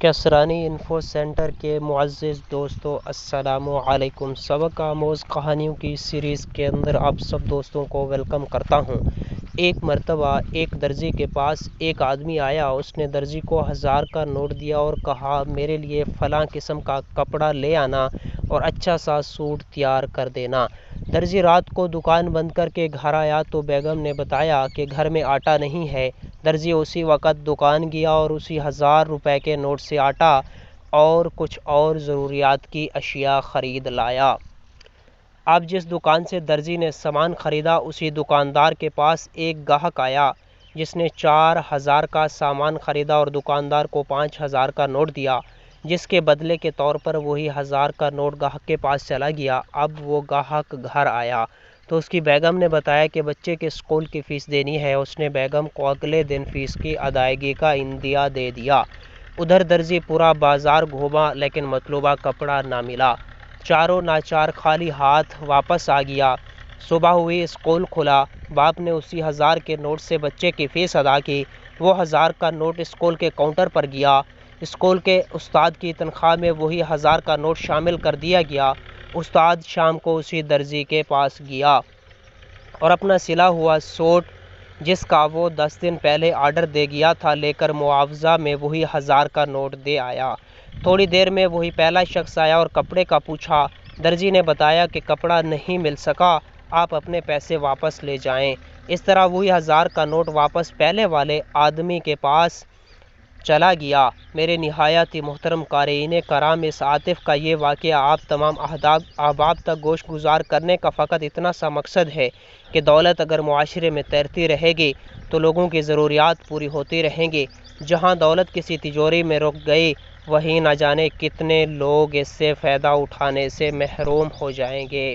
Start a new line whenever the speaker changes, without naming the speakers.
Kasrani info centre کے معزز دوستوں، السلام علیکم۔ سبق آموز کہانیوں کی سیریز کے اندر آپ سب دوستوں کو ویلکم کرتا ہوں۔ ایک مرتبہ ایک درزی کے پاس ایک آدمی آیا۔ اس نے درزی کو 1000 کا نوٹ دیا اور کہا، میرے لیے فلاں قسم کا کپڑا لے آنا اور اچھا سا سوٹ تیار کر دینا۔ درزی رات کو دکان بند کر کے گھر آیا تو بیگم نے بتایا کہ گھر میں آٹا نہیں ہے۔ درزی اسی وقت دکان گیا اور اسی 1000 روپے کے نوٹ سے آٹا اور کچھ اور ضروریات کی اشیاء خرید لایا۔ اب جس دکان سے درزی نے سامان خریدا، اسی دکاندار کے پاس ایک گاہک آیا جس نے 4000 کا سامان خریدا اور دکاندار کو 5000 کا نوٹ دیا، جس کے بدلے کے طور پر وہی 1000 کا نوٹ گاہک کے پاس چلا گیا۔ اب وہ گاہک گھر آیا تو اس کی بیگم نے بتایا کہ بچے کے اسکول کی فیس دینی ہے۔ اس نے بیگم کو اگلے دن فیس کی ادائیگی کا عندیہ دے دیا۔ ادھر درزی پورا بازار گھوما لیکن مطلوبہ کپڑا نہ ملا۔ چاروں ناچار خالی ہاتھ واپس آ گیا۔ صبح ہوئی، اسکول کھلا۔ باپ نے اسی 1000 کے نوٹ سے بچے کی فیس ادا کی۔ وہ 1000 کا نوٹ اسکول کے کاؤنٹر پر گیا۔ اسکول کے استاد کی تنخواہ میں وہی 1000 کا نوٹ شامل کر دیا گیا۔ استاد شام کو اسی درزی کے پاس گیا اور اپنا سلا ہوا سوٹ، جس کا وہ 10 دن پہلے آرڈر دے گیا تھا، لے کر معاوضہ میں وہی 1000 کا نوٹ دے آیا۔ تھوڑی دیر میں وہی پہلا شخص آیا اور کپڑے کا پوچھا۔ درزی نے بتایا کہ کپڑا نہیں مل سکا، آپ اپنے پیسے واپس لے جائیں۔ اس طرح وہی 1000 کا نوٹ واپس پہلے والے آدمی کے پاس چلا گیا۔ میرے نہایت ہی محترم قارئین کرام، اس عاطف کا یہ واقعہ آپ تمام احباب تک گوش گزار کرنے کا فقط اتنا سا مقصد ہے کہ دولت اگر معاشرے میں تیرتی رہے گی تو لوگوں کی ضروریات پوری ہوتی رہیں گی۔ جہاں دولت کسی تجوری میں رک گئی، وہیں نہ جانے کتنے لوگ اس سے فائدہ اٹھانے سے محروم ہو جائیں گے۔